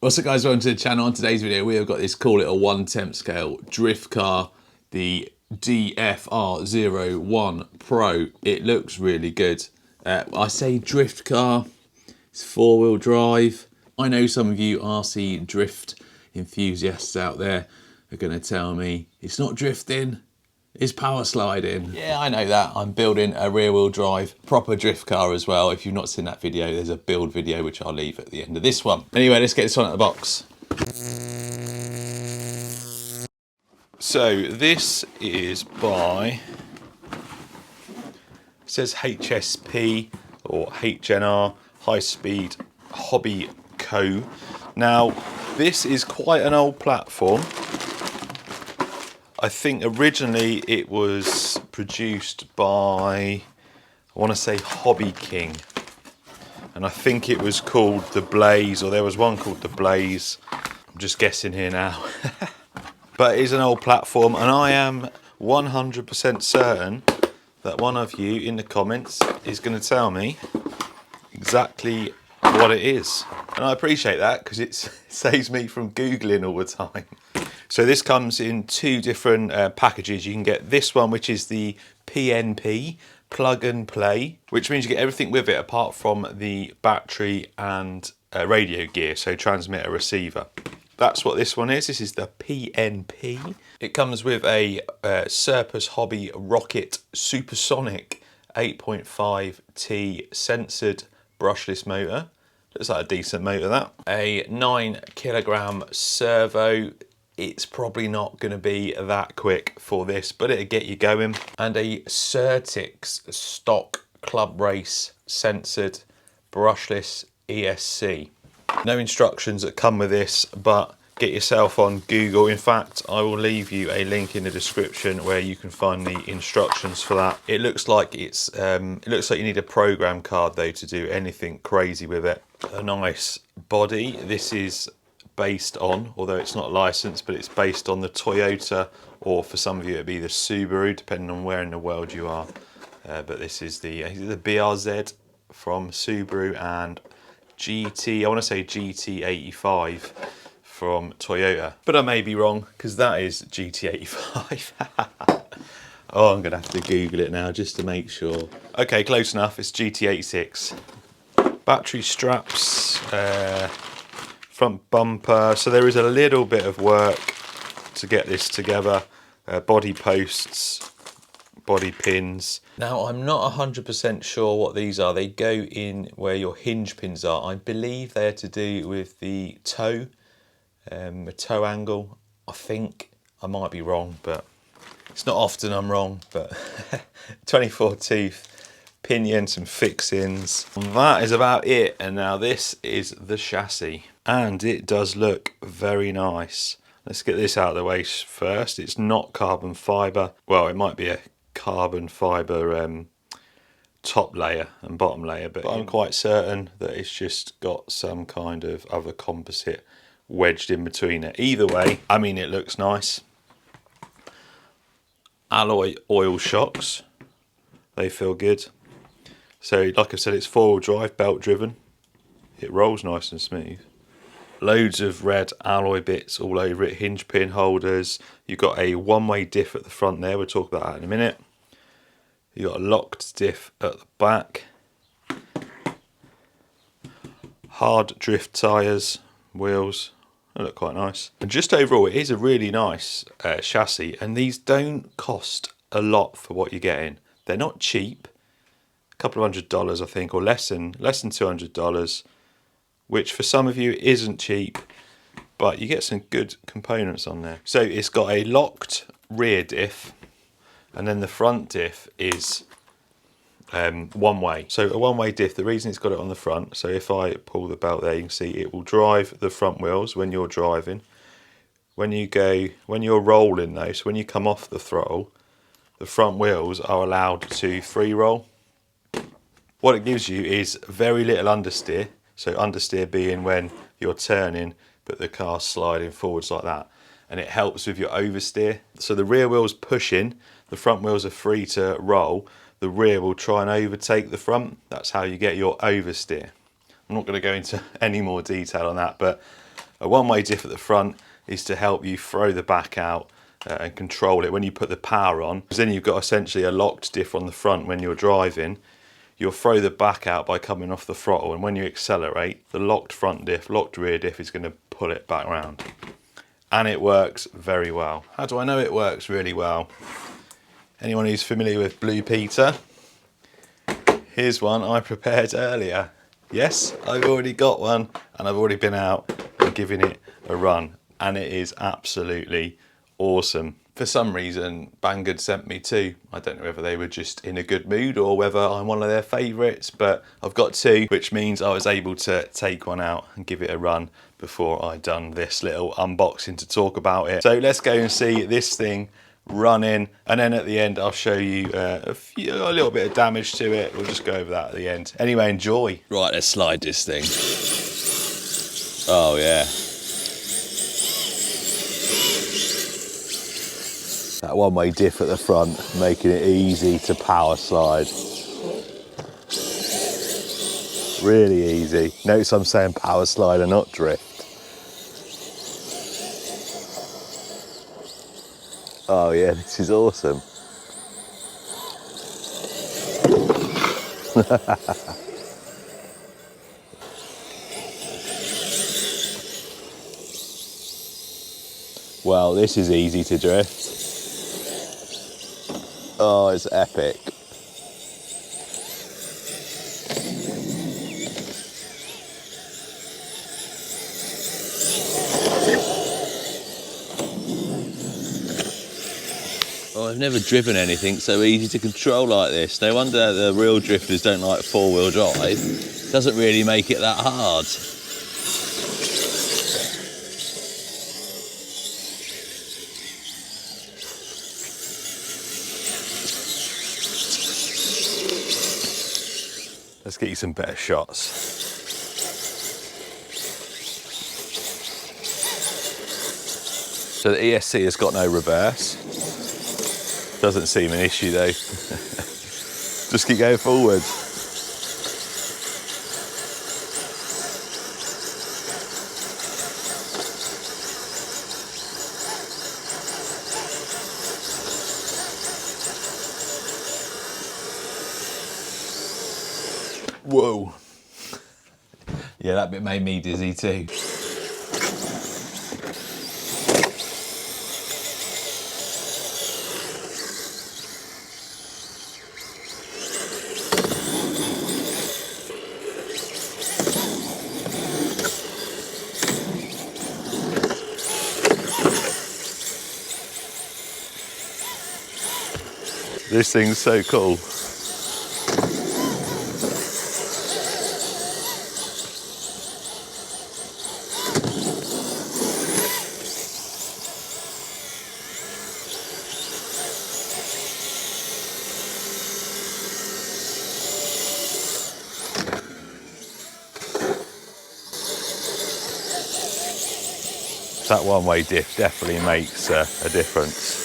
What's up guys, welcome to the channel. On today's video we have got this cool little 1/10 scale drift car, the DFR01 Pro. It looks really good. I say drift car, it's 4-wheel drive. I know some of you RC drift enthusiasts out there are going to tell me it's not drifting, it's power sliding. Yeah, I know that. I'm building a rear-wheel drive proper drift car as well. If you've not seen that video, there's a build video which I'll leave at the end of this one. Anyway, let's get this one out of the box. So this is by, it says HSP or HNR, High Speed Hobby Co. Now this is quite an old platform. I think originally it was produced by, I want to say Hobby King, and I think it was called the Blaze, or there was one called the Blaze. I'm just guessing here now. But it is an old platform, and I am 100% certain that one of you in the comments is going to tell me exactly what it is. And I appreciate that because it saves me from Googling all the time. So this comes in two different packages. You can get this one, which is the PNP, plug and play, which means you get everything with it apart from the battery and radio gear, so transmitter, receiver. That's what this one is. This is the PNP. It comes with a Surplus Hobby Rocket Supersonic 8.5T censored brushless motor. Looks like a decent motor, that. A 9kg servo. It's probably not going to be that quick for this, but it'll get you going. And a Certix stock club race censored brushless ESC. No instructions that come with this, but get yourself on Google. In fact, I will leave you a link in the description where you can find the instructions for that. It looks like it's it looks like you need a program card though to do anything crazy with it. A nice body. This is based on, although it's not licensed, but it's based on the Toyota, or for some of you it'd be the Subaru, depending on where in the world you are. But this is the BRZ from Subaru, and I want to say GT85 from Toyota, but I may be wrong because that is GT85. Oh, I'm gonna have to Google it now just to make sure. Okay, close enough. It's GT86. Battery straps, front bumper. So there is a little bit of work to get this together. Body posts, body pins. Now I'm not 100% sure what these are. They go in where your hinge pins are. I believe they're to do with the toe, toe angle. I think, I might be wrong, but it's not often I'm wrong. But 24 tooth pinion, some fixings. And that is about it. And now this is the chassis, and it does look very nice. Let's get this out of the way first. It's not carbon fibre. Well, it might be a carbon fibre top layer and bottom layer, but I'm quite certain that it's just got some kind of other composite wedged in between it. Either way, I mean, it looks nice. Alloy oil shocks, they feel good. So like I said, it's 4-wheel drive, belt driven. It rolls nice and smooth. Loads of red alloy bits all over it, hinge pin holders. You've got a one-way diff at the front there, we'll talk about that in a minute. You've got a locked diff at the back. Hard drift tyres, wheels, they look quite nice. And just overall, it is a really nice chassis, and these don't cost a lot for what you're getting. They're not cheap, a couple of $100 I think, or less than $200. Which for some of you isn't cheap, but you get some good components on there. So it's got a locked rear diff, and then the front diff is one way. So a one-way diff, the reason it's got it on the front, so if I pull the belt there, you can see it will drive the front wheels when you're driving. When you're rolling though, so when you come off the throttle, the front wheels are allowed to free roll. What it gives you is very little understeer. So understeer being when you're turning, but the car's sliding forwards like that. And it helps with your oversteer. So the rear wheel's pushing, the front wheels are free to roll. The rear will try and overtake the front. That's how you get your oversteer. I'm not going to go into any more detail on that, but A one-way diff at the front is to help you throw the back out and control it when you put the power on, because then you've got essentially a locked diff on the front when you're driving. You'll throw the back out by coming off the throttle, and when you accelerate, the locked front diff, locked rear diff is going to pull it back round. And it works very well. How do I know it works really well? Anyone who's familiar with Blue Peter, here's one I prepared earlier. Yes, I've already got one, and I've already been out and given it a run, and it is absolutely awesome. For some reason, Banggood sent me two. I don't know whether they were just in a good mood or whether I'm one of their favourites, but I've got two, which means I was able to take one out and give it a run before I'd done this little unboxing to talk about it. So let's go and see this thing running, and then at the end I'll show you a little bit of damage to it. We'll just go over that at the end. Anyway, enjoy. Right, let's slide this thing. Oh yeah. That one-way diff at the front, making it easy to power slide. Really easy. Notice I'm saying power slide and not drift. Oh yeah, this is awesome. Well, this is easy to drift. Oh, it's epic. Oh, I've never driven anything so easy to control like this. No wonder the real drifters don't like four-wheel drive. It doesn't really make it that hard. Let's get you some better shots. So the ESC has got no reverse. Doesn't seem an issue though. Just keep going forward. Whoa. Yeah, that bit made me dizzy too. This thing's so cool. That one-way diff definitely makes a difference.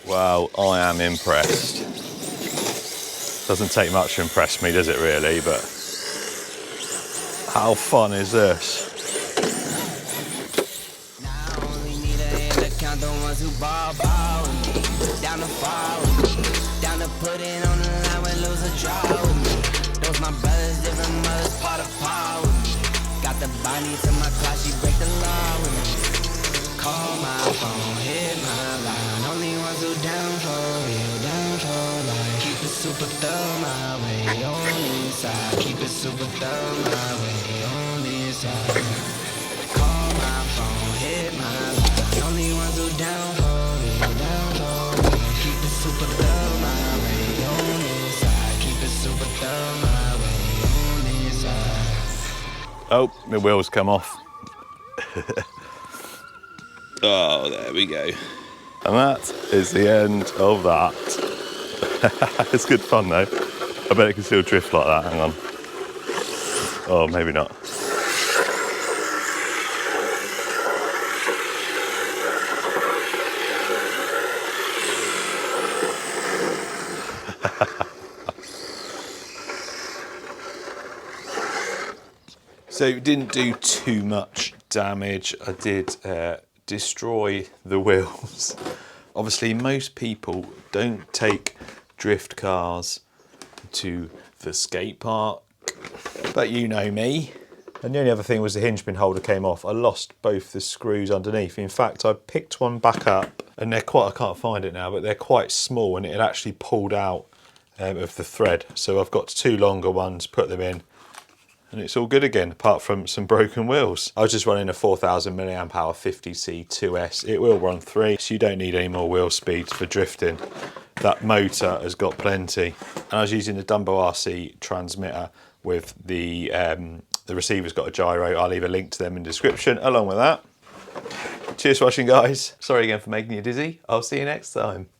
Wow, I am impressed. Doesn't take much to impress me, does it really? But how fun is this? Got the body to my class, she break the law with me. Call my phone, hit my line. Only ones who down for real, down for life. Keep it super thorough my way on this side. Keep it super thorough my way on this side. Call my phone, hit my line. Only ones who down for real, down for life. Keep it super thorough my way on this side. Keep it super thorough my way on this side. Oh, the wheels come off. Oh, there we go. And that is the end of that. It's good fun though. I bet it can still drift like that, hang on. Oh, maybe not. So it didn't do too much damage. I did destroy the wheels. Obviously, most people don't take drift cars to the skate park, but you know me. And the only other thing was the hinge pin holder came off. I lost both the screws underneath. In fact, I picked one back up, and they're quite, I can't find it now, but they're quite small, and it had actually pulled out of the thread. So I've got 2 longer ones, put them in, and it's all good again, apart from some broken wheels. I was just running a 4000 milliamp hour 50C 2S. It will run 3, so you don't need any more wheel speeds for drifting. That motor has got plenty. And I was using the Dumbo RC transmitter with the receiver's got a gyro. I'll leave a link to them in the description along with that. Cheers for watching, guys. Sorry again for making you dizzy. I'll see you next time.